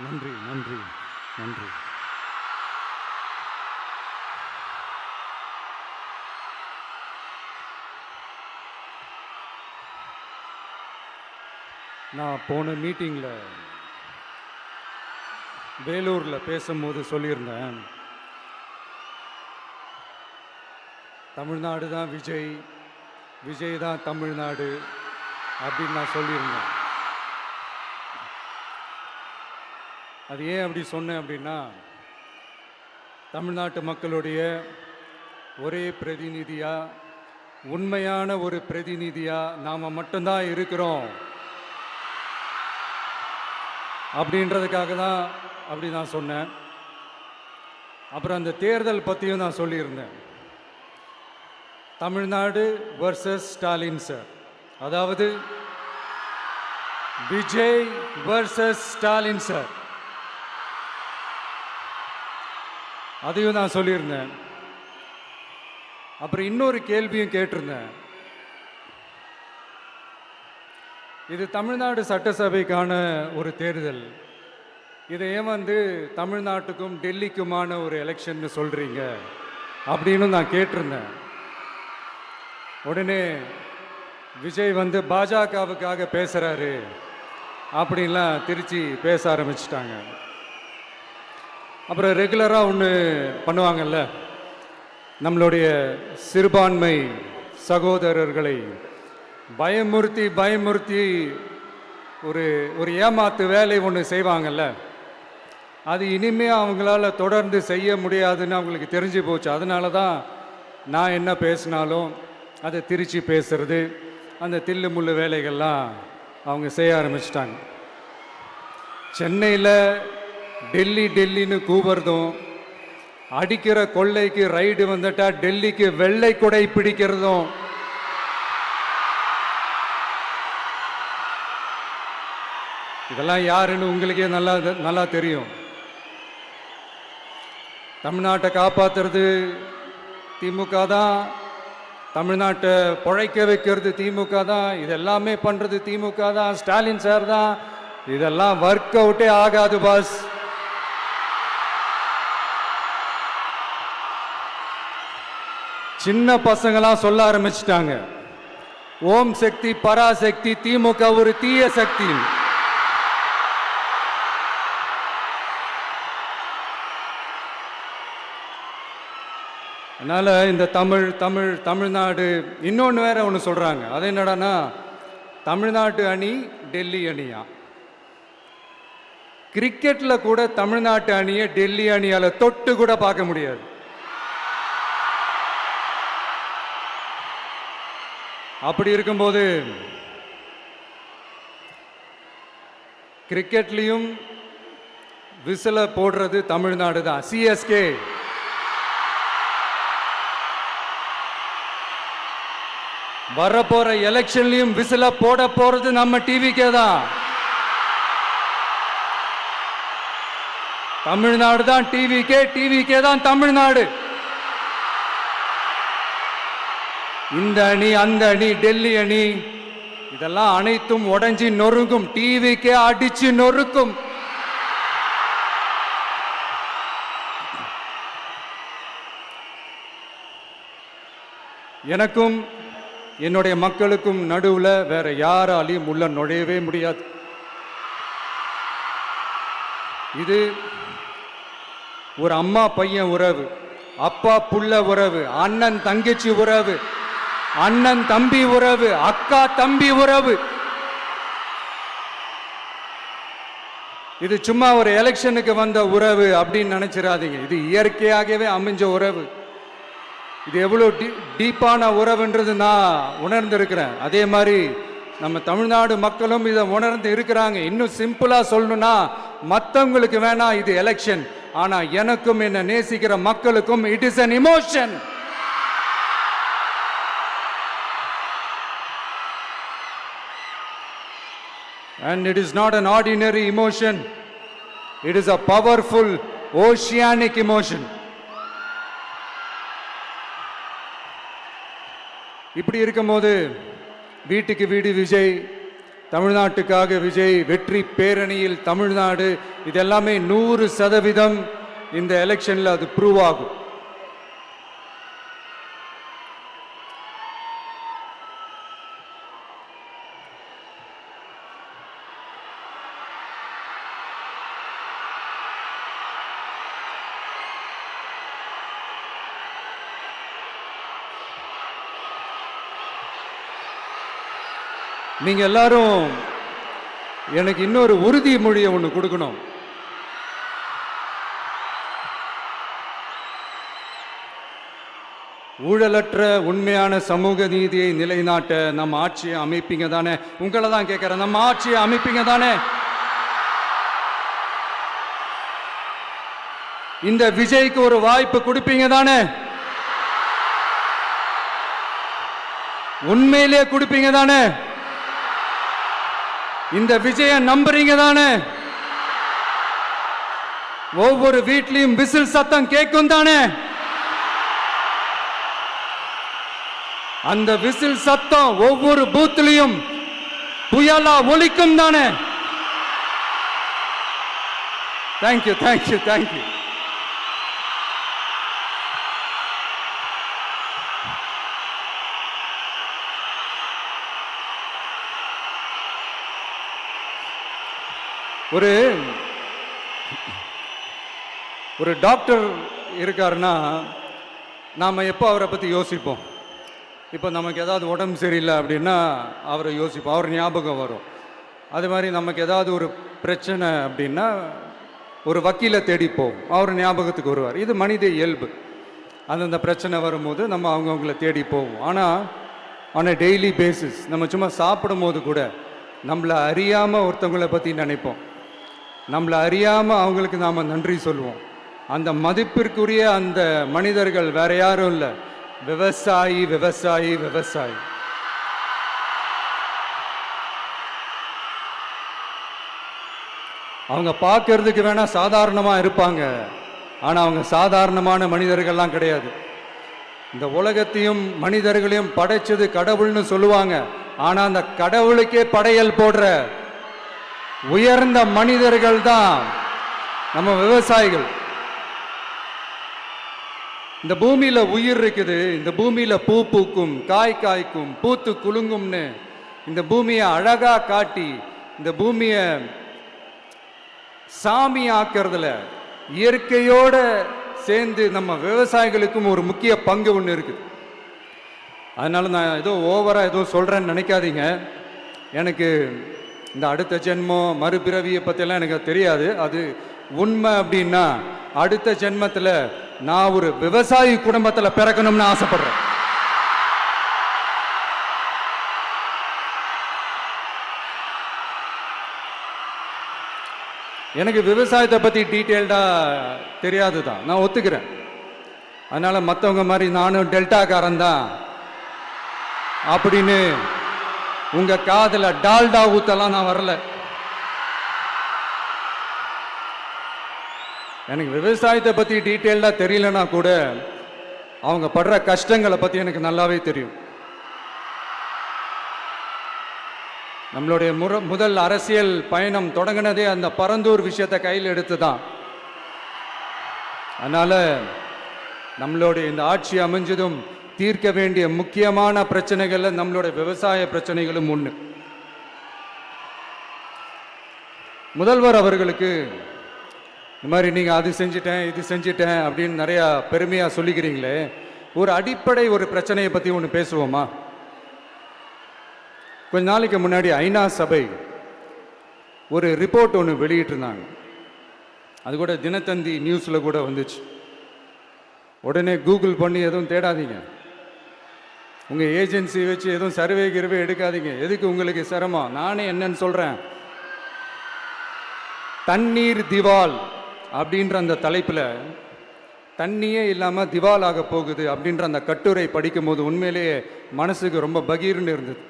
நன்றி நன்றி நன்றி. நான் போன மீட்டிங்கில் வேலூரில் பேசும்போது சொல்லியிருந்தேன், தமிழ்நாடு தான் விஜய், விஜய் தான் தமிழ்நாடு அப்படின்னு நான் சொல்லியிருந்தேன். அது ஏன் அப்படி சொன்னேன் அப்படின்னா, தமிழ்நாட்டு மக்களுடைய ஒரே பிரதிநிதியாக, உண்மையான ஒரு பிரதிநிதியாக நாம் மட்டும்தான் இருக்கிறோம் அப்படின்றதுக்காக தான் அப்படி நான் சொன்னேன். அப்புறம் அந்த தேர்தல் பற்றியும் நான் சொல்லியிருந்தேன். தமிழ்நாடு வர்சஸ் ஸ்டாலின் சார், அதாவது விஜய் வர்சஸ் ஸ்டாலின் சார், அதையும் நான் சொல்லியிருந்தேன். அப்புறம் இன்னொரு கேள்வியும் கேட்டிருந்தேன். இது தமிழ்நாடு சட்டசபைக்கான ஒரு தேர்தல், இதை ஏன் தமிழ்நாட்டுக்கும் டெல்லிக்குமான ஒரு எலெக்ஷன் சொல்கிறீங்க அப்படின்னு நான் கேட்டிருந்தேன். உடனே விஜய் பாஜகவுக்காக பேசுகிறாரு அப்படின்லாம் திருச்சி பேச ஆரம்பிச்சிட்டாங்க. அப்புறம் ரெகுலராக ஒன்று பண்ணுவாங்கல்ல, நம்மளுடைய சிறுபான்மை சகோதரர்களை பயமுறுத்தி பயமுறுத்தி ஒரு ஏமாத்து வேலை ஒன்று செய்வாங்கல்ல, அது இனிமே அவங்களால தொடர்ந்து செய்ய முடியாதுன்னு அவங்களுக்கு தெரிஞ்சு போச்சு. அதனால தான் நான் என்ன பேசினாலும் அதை திருச்சி பேசுறது, அந்த தில்லு முள்ளு வேலைகள்லாம் அவங்க செய்ய ஆரம்பிச்சிட்டாங்க. சென்னையில் டெல்லி டெல்லின்னு கூவுறதும், அடிக்கிற கொள்ளைக்கு ரைடு வந்துட்டா டெல்லிக்கு வெள்ளை கொடை பிடிக்கிறதும், இதெல்லாம் யாருன்னு உங்களுக்கே நல்லா தெரியும். தமிழ்நாட்டை காப்பாற்றுறது திமுக தான், தமிழ்நாட்டை பிழைக்க வைக்கிறது திமுக தான், இதெல்லாமே பண்ணுறது திமுக தான், ஸ்டாலின் சார் தான். இதெல்லாம் ஒர்க் அவுட்டே ஆகாது பாஸ். சின்ன பசங்களாம் சொல்ல ஆரம்பிச்சிட்டாங்க, ஓம் சக்தி பராசக்தி, திமுக ஒரு தீய சக்தி. அதனால் இந்த தமிழ்நாடு இன்னொன்று வேற ஒன்று சொல்கிறாங்க. அது என்னடான்னா, தமிழ்நாட்டு அணி டெல்லி அணியா. கிரிக்கெட்டில் கூட தமிழ்நாட்டு அணியை டெல்லி அணியால் தொட்டு கூட பார்க்க முடியாது. அப்படி இருக்கும்போது கிரிக்கெட்லையும் விசில போடுறது தமிழ்நாடு தான், சிஎஸ்கே. வரப்போற எலெக்ஷன்லையும் விசில போட போறது நம்ம டிவிக்கே தான். தமிழ்நாடு தான் டிவிக்கே, டிவிக்கே தான் தமிழ்நாடு. இந்த அணி அந்த அணி டெல்லி அணி இதெல்லாம் அனைத்தும் உடைஞ்சி நொறுங்கும், டிவிக்கே அடிச்சு நொறுக்கும். எனக்கும் என்னுடைய மக்களுக்கும் நடுவில் வேற யாராலையும் உள்ள நுழையவே முடியாது. இது ஒரு அம்மா பையன் உறவு, அப்பா புள்ள உறவு, அண்ணன் தங்கச்சி உறவு, அண்ணன் தம்பி உறவு, அக்கா தம்பி உறவு. இது சும்மா ஒரு எலெக்ஷனுக்கு வந்த உறவு அப்படின்னு நினைச்சிடாதீங்க. இது இயற்கையாகவே அமைஞ்ச உறவு. இது எவ்வளோ டீப்பான உறவுன்றது நான் உணர்ந்திருக்கிறேன். அதே மாதிரி நம்ம தமிழ்நாடு மக்களும் இதை உணர்ந்து இருக்கிறாங்க. இன்னும் சிம்பிளா சொல்லணும்னா, மற்றவங்களுக்கு வேணா இது எலெக்ஷன், ஆனா எனக்கும் என்ன நேசிக்கிற மக்களுக்கும் it is an emotion. And it is not an ordinary emotion. It is a powerful oceanic emotion. இப்படி இருக்கும்போது வீட்டுக்கு வீடு விஜய், தமிழ்நாட்டுக்காக விஜய், வெற்றி பேரணியில் தமிழ்நாடு, இதெல்லாமே 100% இந்த எலெக்ஷன்ல அது ப்ரூவ் ஆகும். நீங்க எல்லாரும் எனக்கு இன்னொரு உறுதிமொழியை ஒன்று கொடுக்கணும். ஊழலற்ற உண்மையான சமூக நீதியை நிலைநாட்ட நம்ம ஆட்சியை அமைப்பீங்க தானே? உங்களை தான் கேட்கிறேன், நம்ம ஆட்சியை அமைப்பீங்க தானே? இந்த விஜய்க்கு ஒரு வாய்ப்பு கொடுப்பீங்க தானே? உண்மையிலே கொடுப்பீங்க தானே? இந்த விஜய நம்புறீங்க தானே? ஒவ்வொரு வீட்லயும் விசில் சத்தம் கேட்கும் தானே? அந்த விசில் சத்தம் ஒவ்வொரு பூத்திலையும் புயலா ஒலிக்கும் தானே? Thank you, thank you, thank you. ஒரு டாக்டர் இருக்காருன்னா நாம் எப்போ அவரை பற்றி யோசிப்போம்? இப்போ நமக்கு ஏதாவது உடம்பு சரியில்லை அப்படின்னா அவரை யோசிப்போம், அவர் ஞாபகம் வரும். அது மாதிரி நமக்கு ஏதாவது ஒரு பிரச்சனை அப்படின்னா ஒரு வக்கீலை தேடிப்போம், அவர் ஞாபகத்துக்கு வருவார். இது மனித இயல்பு. அந்தந்த பிரச்சனை வரும்போது நம்ம அவங்கவுங்கள தேடி போவோம். ஆனால் ஆன் அ டெய்லி பேசிஸ் நம்ம சும்மா சாப்பிடும் போது கூட நம்மளை அறியாமல் ஒருத்தவங்களை பற்றி நினைப்போம், நம்மளை அறியாமல் அவங்களுக்கு நாம் நன்றி சொல்லுவோம். அந்த மதிப்பிற்குரிய அந்த மனிதர்கள் வேற யாரும் இல்லை, விவசாயி, விவசாயி, விவசாயி. அவங்க பார்க்கறதுக்கு வேணா சாதாரணமாக இருப்பாங்க, ஆனால் அவங்க சாதாரணமான மனிதர்கள்லாம் கிடையாது. இந்த உலகத்தையும் மனிதர்களையும் படைச்சது கடவுள்னு சொல்லுவாங்க, ஆனால் அந்த கடவுளுக்கே படையல் போடுற உயர்ந்த மனிதர்கள் தான் நம்ம விவசாயிகள். இந்த பூமியில உயிர் இருக்குது, இந்த பூமியில பூ பூக்கும், காய் காய்க்கும், பூத்து குலுங்கும்னு இந்த பூமியை அழகா காட்டி இந்த பூமியை சாமி ஆக்கிறதுல இயற்கையோட சேர்ந்து நம்ம விவசாயிகளுக்கும் ஒரு முக்கிய பங்கு ஒன்று இருக்குது. அதனால நான் ஏதோ ஓவரா ஏதோ சொல்றேன்னு நினைக்காதீங்க. எனக்கு இந்த அடுத்த ஜென்மம் மறுபிறவியை பற்றியெல்லாம் எனக்கு தெரியாது. அது உண்மை அப்படின்னா அடுத்த ஜென்மத்தில் நான் ஒரு விவசாயி குடும்பத்தில் பிறக்கணும்னு ஆசைப்படுறேன். எனக்கு விவசாயத்தை பற்றி டீட்டெயில்டாக தெரியாது தான், நான் ஒத்துக்கிறேன். அதனால் மற்றவங்க மாதிரி நானும் டெல்டாக்காரன் தான் அப்படின்னு உங்கள் காதில் டால்டா ஊத்தலாம் நான் வரல. எனக்கு விவசாயத்தை பற்றி டீட்டெயில்டாக தெரியலனா கூட அவங்க படுற கஷ்டங்களை பற்றி எனக்கு நல்லாவே தெரியும். நம்மளுடைய முதல் அரசியல் பயணம் தொடங்கினதே அந்த பரந்தூர் விஷயத்தை கையில் எடுத்து தான். அதனால நம்மளுடைய இந்த ஆட்சி அமைஞ்சதும் தீர்க்க வேண்டிய முக்கியமான பிரச்சனைகள்ல நம்மளுடைய விவசாய பிரச்சனைகளும் ஒன்று. முதல்வர் அவர்களுக்கு இந்த மாதிரி நீங்க அது செஞ்சிட்டேன் இது செஞ்சிட்டேன் அப்படின்னு நிறைய பெருமையா சொல்லிக்கிறீங்களே, ஒரு அடிப்படை ஒரு பிரச்சனையை பத்தி ஒன்று பேசுவோமா? கொஞ்ச நாளைக்கு முன்னாடி ஐநா சபை ஒரு ரிப்போர்ட் ஒன்று வெளியிட்டிருந்தாங்க. அது கூட தினத்தந்தி நியூஸில் கூட வந்துச்சு. உடனே கூகுள் பண்ணி எதுவும் தேடாதீங்க, உங்கள் ஏஜென்சி வச்சு எதுவும் சர்வே கிருவே எடுக்காதீங்க. எதுக்கு உங்களுக்கு சிரமம்? நானே என்னன்னு சொல்கிறேன். தண்ணீர் திவால் அப்படின்ற அந்த தலைப்பில் தண்ணியே இல்லாமல் திவால் ஆக போகுது அப்படின்ற அந்த கட்டுரை படிக்கும் போது உண்மையிலேயே மனசுக்கு ரொம்ப பகீர்னு இருந்தது.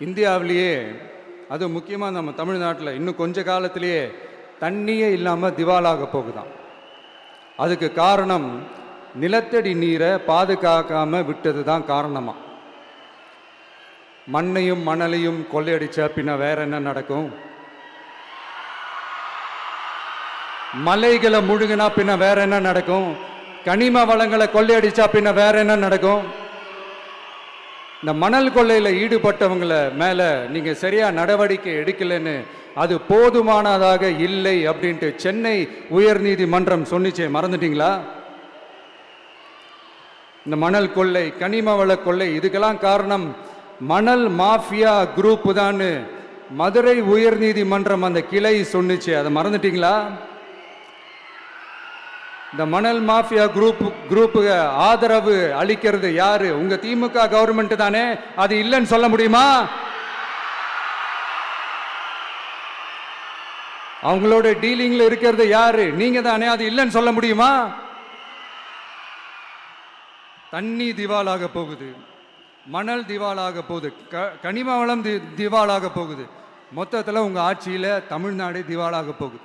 இந்தியாவிலேயே அது முக்கியமாக நம்ம தமிழ்நாட்டில் இன்னும் கொஞ்ச காலத்திலேயே தண்ணியே இல்லாமல் திவாலாக போகுதான். அதுக்கு காரணம் நிலத்தடி நீரை பாதுகாக்காமல் விட்டது தான் காரணமாக. மண்ணையும் மணலையும் கொள்ளையடிச்சா பின்ன வேற என்ன நடக்கும்? மலைகளை முழுகினா பின்ன வேற என்ன நடக்கும்? கனிம வளங்களை கொள்ளையடிச்சா பின்ன வேற என்ன நடக்கும்? இந்த மணல் கொள்ளையில் ஈடுபட்டவங்கள மேல நீங்க சரியா நடவடிக்கை எடுக்கலன்னு அது போதுமானதாக இல்லை அப்படின்ட்டு சென்னை உயர்நீதிமன்றம் சொன்னிச்சே, மறந்துட்டீங்களா? இந்த மணல் கொள்ளை, கனிம வள கொள்ளை, இதுக்கெல்லாம் காரணம் மணல் மாஃபியா குரூப் தான் மதுரை உயர்நீதிமன்றம் அந்த கிளை சொன்னிச்சு. அதை மறந்துட்டீங்களா? இந்த மணல் மாஃபியா குரூப்புக்கு ஆதரவு அளிக்கிறது யாரு? உங்க திமுக கவர்மெண்ட் தானே. அது இல்லைன்னு சொல்ல முடியுமா? அவங்களோட டீலிங்ல இருக்கிறது யாரு? நீங்க தானே. அது இல்லைன்னு சொல்ல முடியுமா? தண்ணி திவாலாக போகுது, மணல் திவாலாக போகுது, கனிம வளம் திவாலாக போகுது. மொத்தத்தில் உங்க ஆட்சியில தமிழ்நாடு திவாலாக போகுது.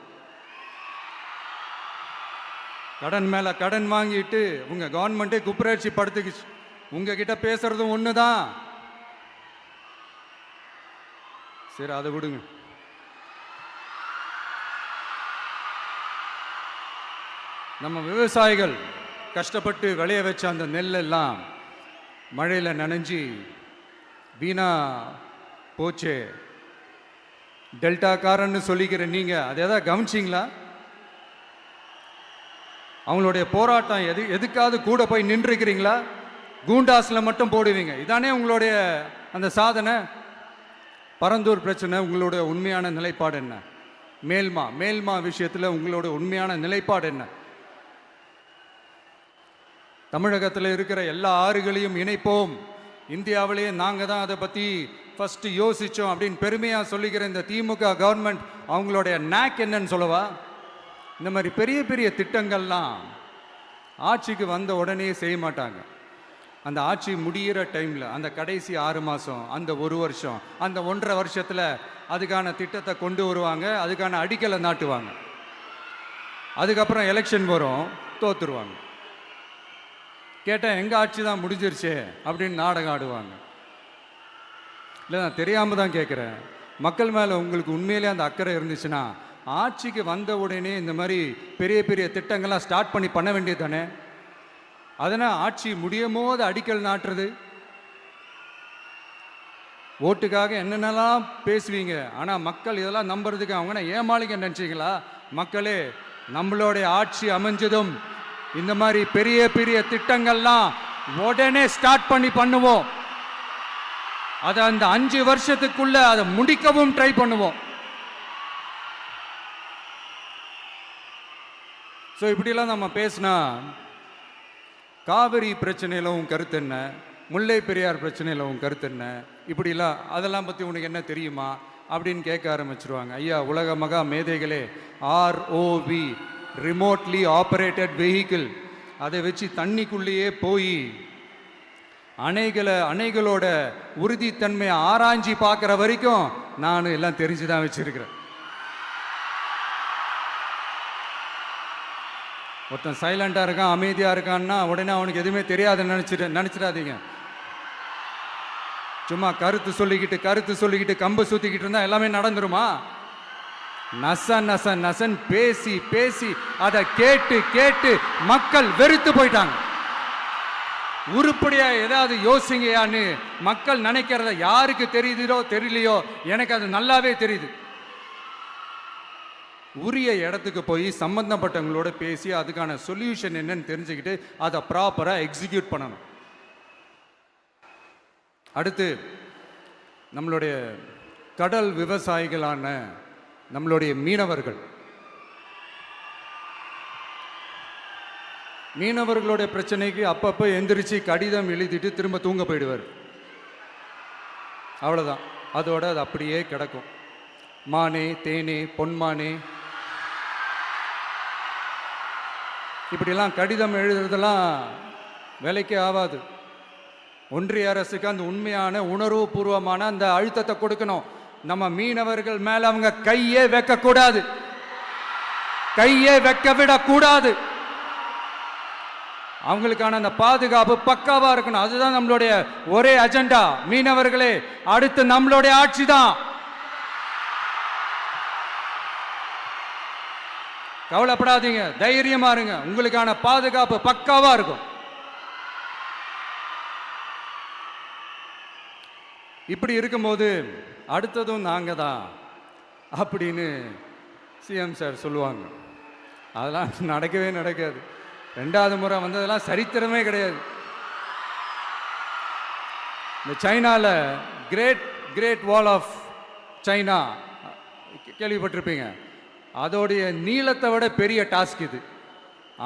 கடன் மேல கடன் வாங்கிட்டு உங்க கவர்மெண்ட்டே குப்பராட்சி படுத்துக்குச்சு. உங்ககிட்ட பேசுறதும் ஒண்ணுதான். சரி, அதை விடுங்க. நம்ம விவசாயிகள் கஷ்டப்பட்டு விளைய வச்ச அந்த நெல்லெல்லாம் மழையில் நனைஞ்சி வீணா போச்சே. டெல்டாக்காரன்னு சொல்லிக்கிற நீங்க அதை எதாவது கவனிச்சிங்களா? அவங்களுடைய போராட்டம் எதுக்காவது கூட போய் நின்றுக்கிறீங்களா? கூண்டாஸில் மட்டும் போடுவீங்க. இதானே உங்களுடைய அந்த சாதனை. பரந்தூர் பிரச்சனை, உங்களுடைய உண்மையான நிலைப்பாடு என்ன? மேல்மா விஷயத்தில் உங்களோட உண்மையான நிலைப்பாடு என்ன? தமிழகத்தில் இருக்கிற எல்லா ஆறுகளையும் இணைப்போம், இந்தியாவிலேயே நாங்கள் தான் அதை பற்றி ஃபஸ்ட்டு யோசித்தோம் அப்படின்னு பெருமையாக சொல்லிக்கிற இந்த திமுக கவர்மெண்ட் அவங்களுடைய நாக் என்னன்னு சொல்லவா? இந்த மாதிரி பெரிய பெரிய திட்டங்கள்லாம் ஆட்சிக்கு வந்த உடனே செய்ய மாட்டாங்க. அந்த ஆட்சி முடிகிற டைமில், அந்த கடைசி 6 மாதம், அந்த 1 வருஷம், அந்த 1.5 வருஷத்தில் அதுக்கான திட்டத்தை கொண்டு வருவாங்க, அதுக்கான அடிக்கலை நாட்டுவாங்க. அதுக்கப்புறம் எலெக்ஷன் வரும், தோத்துருவாங்க. கேட்டால் எங்கள் ஆட்சி தான் முடிஞ்சிருச்சே அப்படின்னு நாடகம் ஆடுவாங்க. இல்லை, நான் தெரியாமல் தான் கேட்குறேன். மக்கள் மேலே உங்களுக்கு உண்மையிலே அந்த அக்கறை இருந்துச்சுன்னா ஆட்சிக்கு வந்த உடனே இந்த மாதிரி பெரிய பெரிய திட்டங்கள்லாம் ஸ்டார்ட் பண்ண வேண்டியது தானே. அதனால் ஆட்சி முடியும் போது அடிக்கல் நாட்டுறது. ஓட்டுக்காக என்னென்னலாம் பேசுவீங்க, ஆனால் மக்கள் இதெல்லாம் நம்புறதுக்கு அவங்க ஏமாளிங்க நினச்சிங்களா? மக்களே, நம்மளுடைய ஆட்சி அமைஞ்சதும் இந்த மாதிரி பெரிய பெரிய திட்டங்கள்லாம் உடனே ஸ்டார்ட் பண்ணுவோம். அதை அந்த 5 வருஷத்துக்குள்ள அதை முடிக்கவும் ட்ரை பண்ணுவோம். ஸோ இப்படிலாம் நம்ம பேசினா காவிரி பிரச்சனையில் உன் கருத்து என்ன, முல்லை பெரியார் பிரச்சனையில் உன் கருத்து என்ன, இப்படிலாம் அதெல்லாம் பற்றி உனக்கு என்ன தெரியுமா அப்படின்னு கேட்க ஆரம்பிச்சிருவாங்க. ஐயா, உலக மகா மேதைகளே, ROV, ரிமோட்லி ஆப்ரேட்டட் வெஹிக்கிள், அதை வச்சு தண்ணிக்குள்ளேயே போய் அணைகளோட உறுதித்தன்மையை ஆராய்ச்சி பார்க்குற வரைக்கும் நான் எல்லாம் தெரிஞ்சு தான் வச்சிருக்கிறேன். ஒருத்தன் சைலண்டாக இருக்கான், அமைதியாக இருக்கான்னா உடனே அவனுக்கு எதுவுமே தெரியாதுன்னு நினச்சிடாதீங்க. சும்மா கருத்து சொல்லிக்கிட்டு கம்பு சுற்றிக்கிட்டு இருந்தால் எல்லாமே நடந்துருமா? நசன் பேசி அதை கேட்டு மக்கள் வெறுத்து போயிட்டாங்க. உருப்படியா ஏதாவது யோசிங்கயான்னு மக்கள் நினைக்கிறத யாருக்கு தெரியுதோ தெரியலையோ, எனக்கு அது நல்லாவே தெரியுது. உரிய இடத்துக்கு போய் சம்பந்தப்பட்டவங்களோட பேசி அதுக்கான சொல்யூஷன் என்னன்னு தெரிஞ்சுக்கிட்டு அதை ப்ராப்பராக எக்ஸிக்யூட் பண்ணணும். அடுத்து, நம்மளுடைய கடல் விவசாயிகளான நம்மளுடைய மீனவர்களுடைய பிரச்சனைக்கு அப்பப்போ எந்திரிச்சு கடிதம் எழுதிட்டு திரும்ப தூங்க போயிடுவார். அவ்வளோதான், அதோட அது அப்படியே கிடக்கும். மானே, தேனே, பொன்மானே, இப்படிலாம் கடிதம் எழுதுறதெல்லாம் வேலைக்கே ஆகாது. ஒன்றிய அரசுக்கு அந்த உண்மையான உணர்வுபூர்வமான அந்த அழுத்தத்தை கொடுக்கணும். நம்ம மீனவர்கள் மேல அவங்க கையே வைக்கக்கூடாது, கையே வைக்க விடக்கூடாது. அவங்களுக்கான அந்த பாதுகாப்பு பக்காவா இருக்கணும். அதுதான் நம்மளுடைய ஒரே அஜெண்டா. மீனவர்களே, அடுத்து நம்மளுடைய ஆட்சி தான். கவலைப்படாதீங்க, தைரியமா இருங்க. உங்களுக்கான பாதுகாப்பு பக்காவா இருக்கும். இப்படி இருக்கும்போது அடுத்ததும் நாங்க தான் அப்படின்னு சிஎம் சார் சொல்லுவாங்க. அதெல்லாம் நடக்கவே நடக்காது. 2வது முறை வந்ததெல்லாம் சரித்திரமே கிடையாது. இந்த சைனால கிரேட் வால் ஆஃப் சைனா கேள்விப்பட்டிருப்பீங்க. அதோடைய நீளத்தை விட பெரிய டாஸ்க் இது.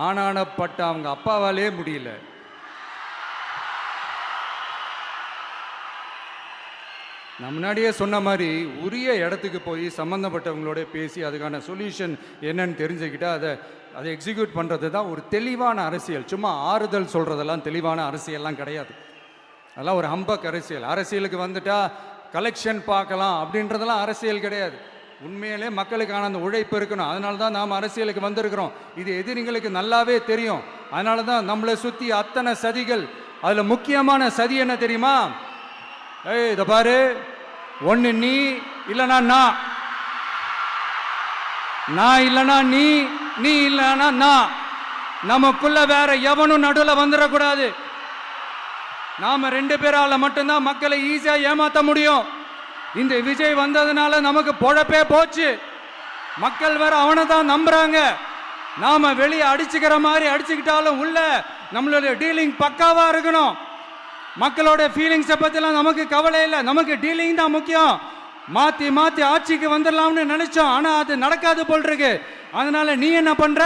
ஆனானப்பட்ட அவங்க அப்பாவாலே முடியல. நான் முன்னாடியே சொன்ன மாதிரி உரிய இடத்துக்கு போய் சம்மந்தப்பட்டவங்களோட பேசி அதுக்கான சொல்யூஷன் என்னன்னு தெரிஞ்சுக்கிட்டா அதை எக்ஸிக்யூட் பண்ணுறது தான் ஒரு தெளிவான அரசியல். சும்மா ஆறுதல் சொல்கிறதெல்லாம் தெளிவான அரசியல்லாம் கிடையாது. அதெல்லாம் ஒரு ஹம்பக் அரசியல். அரசியலுக்கு வந்துட்டா கலெக்ஷன் பார்க்கலாம் அப்படின்றதெல்லாம் அரசியல் கிடையாது. உண்மையிலே மக்களுக்கான அந்த உழைப்பு இருக்கணும். அதனால தான் நாம் அரசியலுக்கு வந்திருக்கிறோம். இது எதிரிங்களுக்கு நல்லாவே தெரியும். அதனால தான் நம்மளை சுற்றி அத்தனை சதிகள். அதில் முக்கியமான சதி என்ன தெரியுமா? இதை பாரு, ஒன்று நீ இல்லைனா நான் இல்லைனா நீ இல்லைனா நான். நமக்குள்ள வேற எவனும் நடுவில் வந்துடக்கூடாது. நாம 2 பேரால மட்டும்தான் மக்களை ஈஸியா ஏமாற்ற முடியும். இந்த விஜய் வந்ததுனால நமக்கு பொழப்பே போச்சு. மக்கள் வேற அவனை தான் நம்புறாங்க. நாம வெளியே அடிச்சுக்கிற மாதிரி அடிச்சுக்கிட்டாலும் உள்ள நம்மளுடைய டீலிங் பக்காவா இருக்கணும். மக்களோட ஃபீலிங்ஸை பற்றிலாம் நமக்கு கவலை இல்லை. நமக்கு டீலிங் தான் முக்கியம். மாற்றி ஆட்சிக்கு வந்துடலாம்னு நினைச்சோம். ஆனால் அது நடக்காது போல் இருக்கு. அதனால நீ என்ன பண்ற?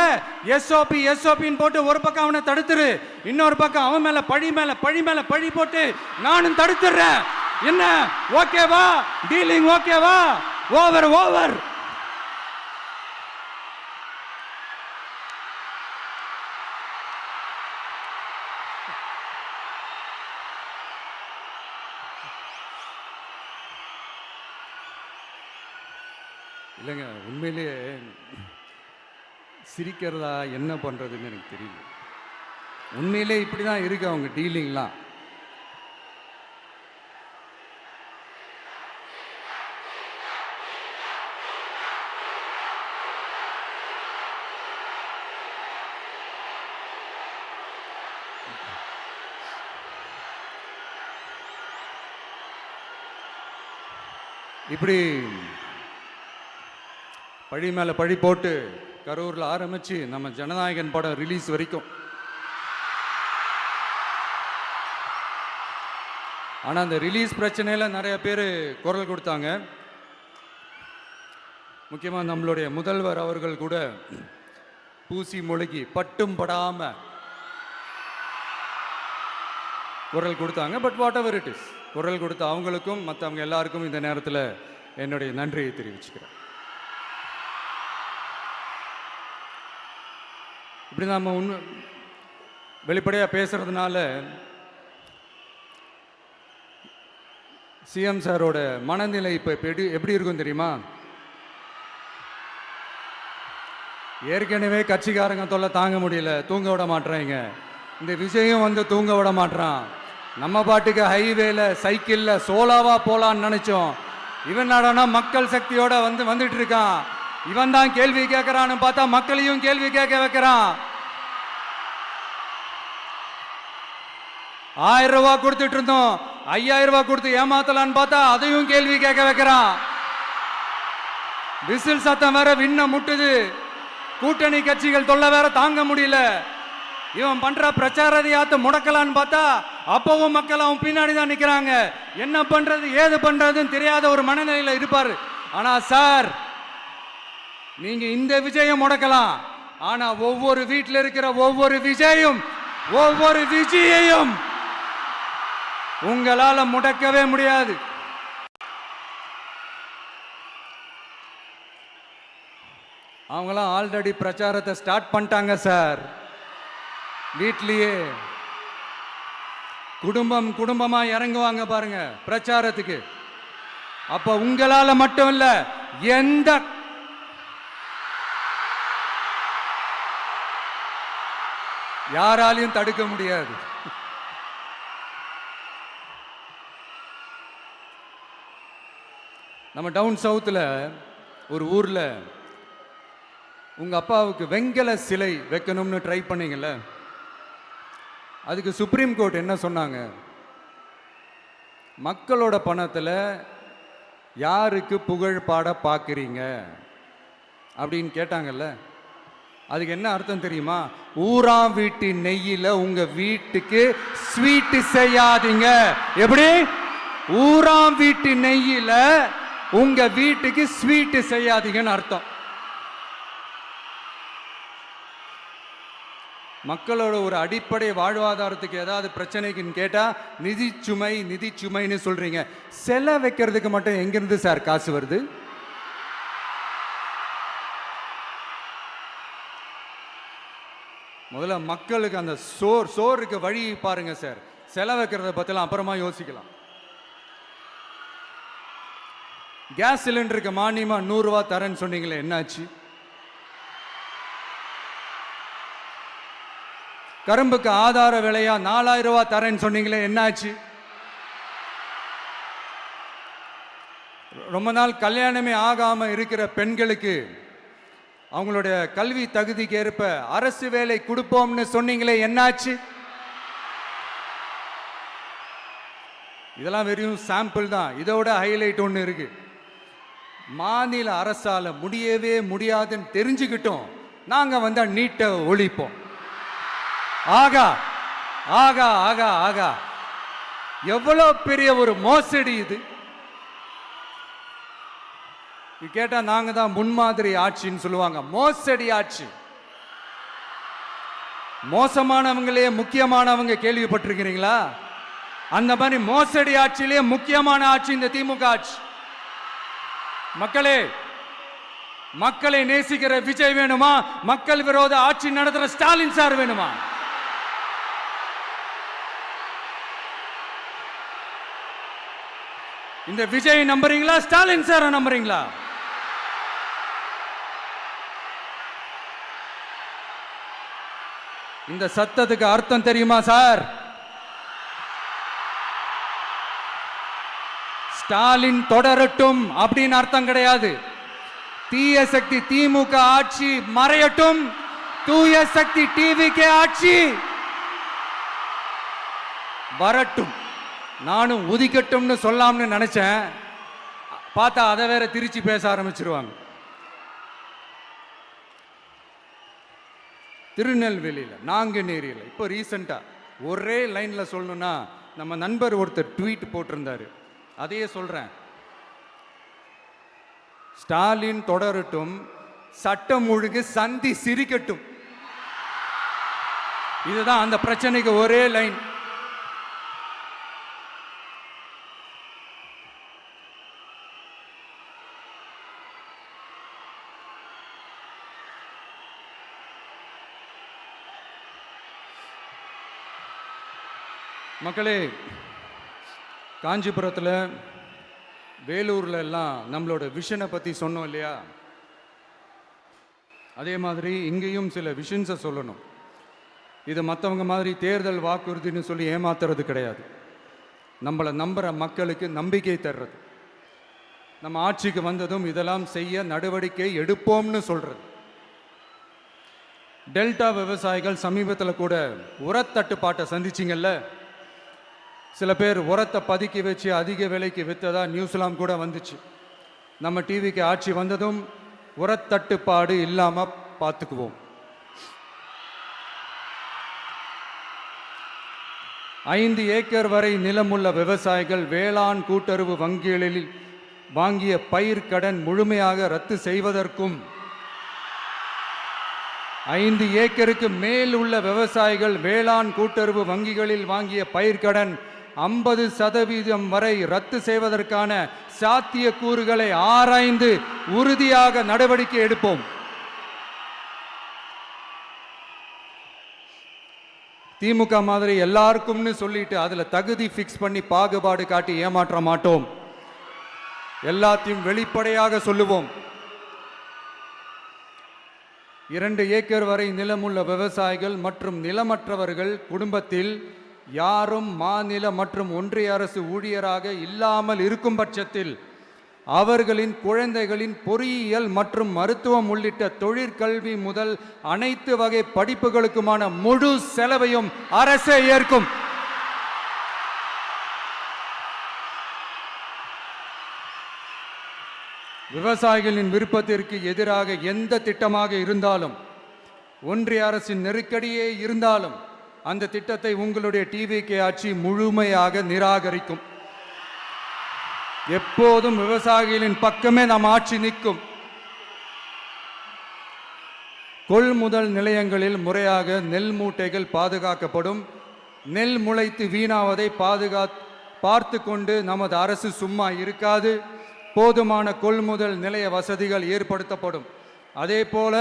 எஸ்ஓபின்னு போட்டு ஒரு பக்கம் அவனை தடுத்துரு, இன்னொரு பக்கம் அவன் மேல பழி போட்டு நானும் தடுத்துடுறேன். என்ன ஓகேவா? டீலிங் ஓகேவா? ஓவர். இல்லைங்க, உண்மையிலேயே சிரிக்கிறதா என்ன பண்ணுறதுன்னு எனக்கு தெரியல. உண்மையிலே இப்படி தான் இருக்கு அவங்க டீலிங்லாம். இப்படி பழி மேலே பழி போட்டு கரூரில் ஆரம்பித்து நம்ம ஜனநாயகன் படம் ரிலீஸ் வரைக்கும். ஆனால் அந்த ரிலீஸ் பிரச்சனையில் நிறைய பேர் குரல் கொடுத்தாங்க. முக்கியமாக நம்மளுடைய முதல்வர் அவர்கள் கூட பூசி மொழிகி பட்டும் படாமல் குரல் கொடுத்தாங்க. But what ever it is, குரல் கொடுத்த அவங்களுக்கும் மற்றவங்க எல்லாருக்கும் இந்த நேரத்தில் என்னுடைய நன்றியை தெரிவிச்சுக்கிறேன். இப்படி நம்ம வெளிப்படையாக பேசுறதுனால சிஎம் சாரோட மனநிலை இப்போ எப்படி இருக்கும் தெரியுமா? ஏற்கனவே கட்சிக்காரங்க தொல்லை தாங்க முடியல, தூங்க விட மாட்டேறாங்க. இந்த விஜயும் வந்து தூங்க விட மாட்டான். நம்ம பாட்டுக்கு ஹைவேல சைக்கிளில் சோலாவா போலான்னு நினைச்சோம். இவன் நாடானா மக்கள் சக்தியோட வந்துட்டு இருக்கான். இவன் தான் கேள்வி கேட்கறான்னு பார்த்தா மக்களையும் கேள்வி கேட்க வைக்கிறான். 1000 ரூபாய் கொடுத்துட்டு இருந்தோம், 5000 ரூபாய் கொடுத்து ஏமாத்தலான்னு பார்த்தா அதையும் கேள்வி கேட்க வைக்கிறான். விசில் சத்தம் வேற விண்ண முட்டுது. கூட்டணி கட்சிகள் தொல்லை வேற தாங்க முடியல. இவன் பண்ற பிரச்சாரத்தையாத்த முடக்கலான்னு பார்த்தா அப்பவும் மக்கள் அவன் பின்னாடி தான் நிக்கிறாங்க. என்ன பண்றது ஏது பண்றதுன்னு தெரியாத ஒரு மனநிலையில இருப்பாரு. ஆனா சார், நீங்க இந்த விஜயம் முடக்கலாம். ஆனா ஒவ்வொரு வீட்டில் இருக்கிற ஒவ்வொரு விஜயையும் உங்களால முடக்கவே முடியாது. அவங்களாம் ஆல்ரெடி பிரச்சாரத்தை ஸ்டார்ட் பண்ணிட்டாங்க சார். வீட்லயே குடும்பமா இறங்குவாங்க பாருங்க பிரச்சாரத்துக்கு. அப்ப உங்களால மட்டும் இல்ல, யாராலையும் தடுக்க முடியாது. நம்ம டவுன் சவுத்தில் ஒரு ஊர்ல உங்க அப்பாவுக்கு வெங்கல சிலை வைக்கணும்னு ட்ரை பண்ணீங்கல்ல, அதுக்கு சுப்ரீம் கோர்ட் என்ன சொன்னாங்க? மக்களோட பணத்தில் யாருக்கு புகழ் பாட பார்க்குறீங்க அப்படின்னு கேட்டாங்கல்ல. அதுக்கு என்ன அர்த்தம் தெரியுமா? ஊராம் வீட்டின் நெய்யில உங்க வீட்டுக்கு ஸ்வீட் செய்யாதீங்க. எப்படி? ஊராம் வீட்டு நெய்யில உங்க வீட்டுக்கு ஸ்வீட் செய்யாதீங்கன்னு அர்த்தம். மக்களோட ஒரு அடிப்படை வாழ்வாதாரத்துக்கு ஏதாவது பிரச்சனைக்குன்னு கேட்டா நிதி சுமைன்னு சொல்றீங்க. செலை வைக்கிறதுக்கு மட்டும் எங்கிருந்து சார் காசு வருது? முதல்ல மக்களுக்கு அந்த சோறுக்கு வழி பாருங்க சார். செலை வைக்கிறத பத்திலாம் அப்புறமா யோசிக்கலாம். கேஸ் சிலிண்டருக்கு மானியமா 100 ரூபாய் தரேன்னு சொன்னீங்களே, என்னாச்சு? கரும்புக்கு ஆதார விலையா 4000 ரூபாய் தரேன்னு சொன்னீங்களே, என்னாச்சு? ரொம்ப நாள் கல்யாணமே ஆகாம இருக்கிற பெண்களுக்கு அவங்களுடைய கல்வி தகுதிக்கு ஏற்ப அரசு வேலை கொடுப்போம்னு சொன்னீங்களே, என்னாச்சு? இதெல்லாம் வெறும் சாம்பிள் தான். இதோட ஹைலைட் ஒன்று இருக்கு. மாநில அரசால முடியவே முடியாதுன்னு தெரிஞ்சுக்கிட்டோம், நாங்க வந்தா நீட்டை ஒழிப்போம். ஆகா ஆகா ஆகா ஆகா, எவ்வளவு பெரிய ஒரு மோசடி இது! கேட்டா நாங்க தான் முன்மாதிரி ஆட்சின்னு சொல்லுவாங்க. மோசடி ஆட்சி. மோசமானவங்களே முக்கியமானவங்க கேள்விப்பட்டிருக்கிறீங்களா? அந்த மாதிரி மோசடி ஆட்சியிலே முக்கியமான ஆட்சி இந்த திமுக ஆட்சி. மக்களே, மக்களை நேசிக்கிற விஜய் வேணுமா? மக்கள் விரோத ஆட்சி நடத்துற ஸ்டாலின் சார் வேணுமா? இந்த விஜய் நம்புறீங்களா, ஸ்டாலின் சார நம்புறீங்களா? இந்த சத்தத்துக்கு அர்த்தம் தெரியுமா சார்? ஸ்டாலின் தொடரட்டும் அப்படின்னு அர்த்தம் கிடையாது. தீய சக்தி திமுக ஆட்சி மறையட்டும், தூய சக்தி டிவிகே ஆட்சி வரட்டும். நானும் உதிக்கட்டும்னு சொல்லாம்னு நினைச்சேன், பார்த்தா அதை வேற திருச்சி பேச ஆரம்பிச்சிருவாங்க. திருநெல்வேலியில், நாங்குநேரியில் இப்போ ரீசெண்டா ஒரே லைன்ல சொல்லணும்னா, நம்ம நண்பர் ஒருத்தர் ட்வீட் போட்டிருந்தாரு, அதையே சொல்றேன். ஸ்டாலின் தொடரட்டும், சட்டம் ஒழுங்கு சந்தி சிரிக்கட்டும். இதுதான் அந்த பிரச்சனைக்கு ஒரே லைன். மக்களே, காஞ்சிபுரத்தில், வேலூர்ல எல்லாம் நம்மளோட விஷனை பற்றி சொன்னோம் இல்லையா? அதே மாதிரி இங்கேயும் சில விஷன்ஸை சொல்லணும். இது மற்றவங்க மாதிரி தேர்தல் வாக்குறுதின்னு சொல்லி ஏமாத்துறது கிடையாது. நம்மளை நம்புகிற மக்களுக்கு நம்பிக்கை தர்றது. நம்ம ஆட்சிக்கு வந்ததும் இதெல்லாம் செய்ய நடவடிக்கை எடுப்போம்னு சொல்றது. டெல்டா விவசாயிகள் சமீபத்தில் கூட உரத்தட்டுப்பாட்டை சந்திச்சிங்கல்ல. சில பேர் உரத்தை பதுக்கி வச்சு அதிக விலைக்கு விற்றதா நியூஸ்லாம் கூட வந்துச்சு. நம்ம டிவிக்கு ஆட்சி வந்ததும் உரத்தட்டுப்பாடு இல்லாம பார்த்துக்குவோம். 5 ஏக்கர் வரை நிலமுள்ள விவசாயிகள் வேளாண் கூட்டுறவு வங்கிகளில் வாங்கிய பயிர் கடன் முழுமையாக ரத்து செய்வதற்கும், 5 ஏக்கருக்கு மேல் உள்ள விவசாயிகள் வேளாண் கூட்டுறவு வங்கிகளில் வாங்கிய பயிர்க்கடன் 50% வரை ரத்து செய்வதற்கான சாத்திய கூறுகளை ஆராய்ந்து உறுதியாக நடவடிக்கை எடுப்போம். திமுக மாதிரி எல்லாருக்கும்னு சொல்லிட்டு அதுல தகுதி ஃபிக்ஸ் பண்ணி பாகுபாடு காட்டி ஏமாற்ற மாட்டோம். எல்லாத்தையும் வெளிப்படையாக சொல்லுவோம். 2 ஏக்கர் வரை நிலமுள்ள விவசாயிகள் மற்றும் நிலமற்றவர்கள் குடும்பத்தில் யாரும் மாநில மற்றும் ஒன்றிய அரசு ஊழியராக இல்லாமல் இருக்கும் பட்சத்தில் அவர்களின் குழந்தைகளின் பொறியியல் மற்றும் மருத்துவம் உள்ளிட்ட தொழிற்கல்வி முதல் அனைத்து வகை படிப்புகளுக்குமான முழு செலவையும் அரசே ஏற்கும். விவசாயிகளின் விருப்பத்திற்கு எதிராக எந்த திட்டமாக இருந்தாலும், ஒன்றிய அரசின் நெருக்கடியே இருந்தாலும் அந்த திட்டத்தை உங்களுடைய டிவிகே ஆட்சி முழுமையாக நிராகரிக்கும். எப்போதும் விவசாயிகளின் பக்கமே நம் ஆட்சி நிற்கும். கொள்முதல் நிலையங்களில் முறையாக நெல் மூட்டைகள் பாதுகாக்கப்படும். நெல் முளைத்து வீணாவதை பார்த்து கொண்டு நமது அரசு சும்மா இருக்காது. போதுமான கொள்முதல் நிலைய வசதிகள் ஏற்படுத்தப்படும். அதே போல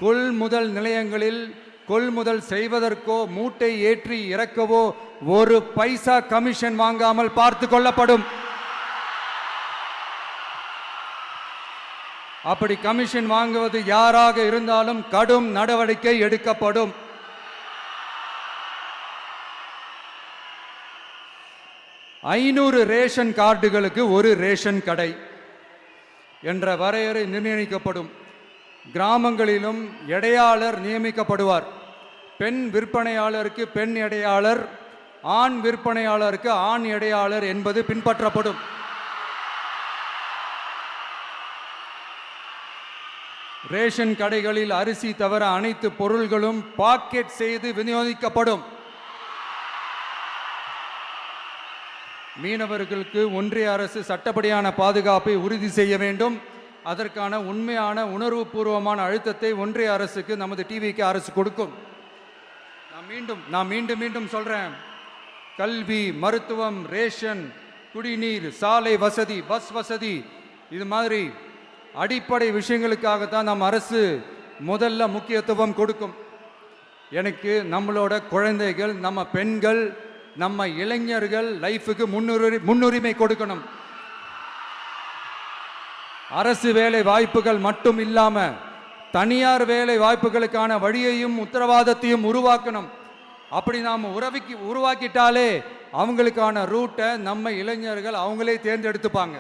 கொள்முதல் நிலையங்களில் கொள்முதல் செய்வதற்கோ மூட்டை ஏற்றி இறக்கவோ ஒரு பைசா கமிஷன் வாங்காமல் பார்த்து கொள்ளப்படும். அப்படி கமிஷன் வாங்குவது யாராக இருந்தாலும் கடும் நடவடிக்கை எடுக்கப்படும். ஐநூறு ரேஷன் கார்டுகளுக்கு ஒரு ரேஷன் கடை என்ற வரையறை நிர்ணயிக்கப்படும். கிராமங்களிலும் எடையாளர் நியமிக்கப்படுவார். பெண் விற்பனையாளருக்கு பெண் எடையாளர், ஆண் விற்பனையாளருக்கு ஆண் எடையாளர் என்பது பின்பற்றப்படும். ரேஷன் கடைகளில் அரிசி தவிர அனைத்து பொருள்களும் பாக்கெட் செய்து விநியோகிக்கப்படும். மீனவர்களுக்கு ஒன்றிய அரசு சட்டப்படியான பாதுகாப்பை உறுதி செய்ய வேண்டும். அதற்கான உண்மையான உணர்வுபூர்வமான அழுத்தத்தை ஒன்றிய அரசுக்கு நமது டிவிக்கு அரசு கொடுக்கும். நான் மீண்டும் சொல்றேன். கல்வி, மருத்துவம், ரேஷன், குடிநீர், சாலை வசதி, பஸ் வசதி, இது மாதிரி அடிப்படை விஷயங்களுக்காகத்தான் நம் அரசு முதல்ல முக்கியத்துவம் கொடுக்கும். எனக்கு நம்மளோட குழந்தைகள், நம்ம பெண்கள், நம்ம இளைஞர்கள் லைஃபுக்கு முன்னுரிமை கொடுக்கணும். அரசு வேலை வாய்ப்புகள் மட்டும் இல்லாம தனியார் வேலை வாய்ப்புகளுக்கான வழியையும் உத்தரவாதத்தையும் உருவாக்கணும். அப்படி நாம் உருவாக்கிட்டாலே அவங்களுக்கான ரூட்டை நம்ம இளைஞர்கள் அவங்களே தேர்ந்தெடுத்துப்பாங்க.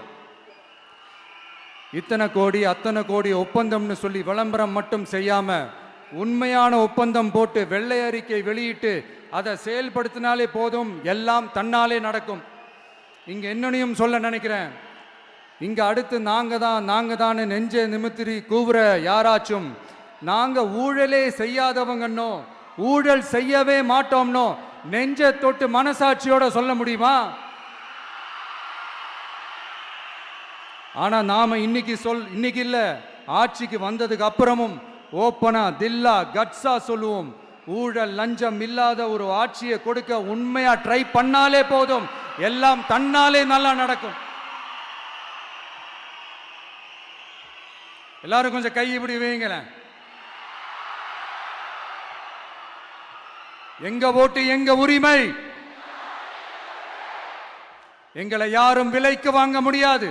இத்தனை கோடி அத்தனை கோடி ஒப்பந்தம்னு சொல்லி விளம்பரம் மட்டும் செய்யாம உண்மையான ஒப்பந்தம் போட்டு வெள்ளை அறிக்கை வெளியிட்டு அதை செயல்படுத்தினாலே போதும், எல்லாம் தன்னாலே நடக்கும். இங்க என்னனையும் சொல்ல நினைக்கிறேன். இங்க அடுத்து நாங்க தான் நெஞ்சை நிமித்திரி கூவுற யாராச்சும் நாங்க ஊழலே செய்யாதவங்கன்னோ ஊழல் செய்யவே மாட்டோம்னோ நெஞ்சை தொட்டு மனசாட்சியோட சொல்ல முடியுமா? ஆனா நாம இன்னைக்கு இல்ல, ஆட்சிக்கு வந்ததுக்கு அப்புறமும் ஓப்பனா தில்லா கட்ஸா சொல்லுவோம். ஊழல் லஞ்சம் இல்லாத ஒரு ஆட்சியை கொடுக்க உண்மையா ட்ரை பண்ணாலே போதும், எல்லாம் தன்னாலே நல்லா நடக்கும். எல்லாரும் கொஞ்சம் கை இப்படி வைங்களேன். எங்க ஓட்டு எங்க உரிமை. எங்களை யாரும் விலைக்கு வாங்க முடியாது.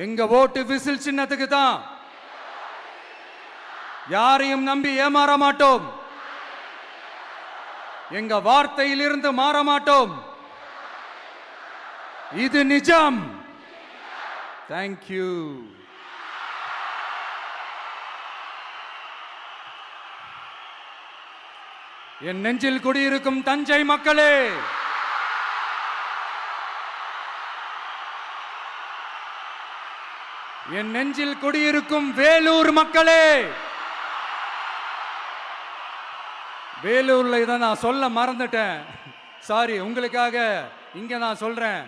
எங்க ஓட்டு விசில் சின்னத்துக்கு தான். யாரையும் நம்பி ஏமாற மாட்டோம். எங்க வார்த்தையிலிருந்து மாற மாட்டோம். இது நிஜம். தேங்க்யூ. என் நெஞ்சில் குடியிருக்கும் தஞ்சை மக்களே, என் நெஞ்சில் குடியிருக்கும் வேலூர் மக்களே, வேலூர்ல இதை நான் சொல்ல மறந்துட்டேன், சாரி. உங்களுக்காக இங்க நான் சொல்றேன்.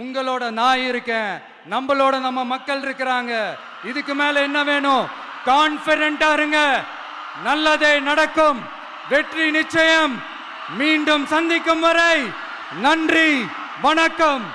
உங்களோட நான் இருக்கேன், நம்மளோட நம்ம மக்கள் இருக்கிறாங்க. இதுக்கு மேல என்ன வேணும்? கான்பிடென்ட்டா இருங்க, நல்லதே நடக்கும், வெற்றி நிச்சயம். மீண்டும் சந்திக்கும் வரை நன்றி, வணக்கம்.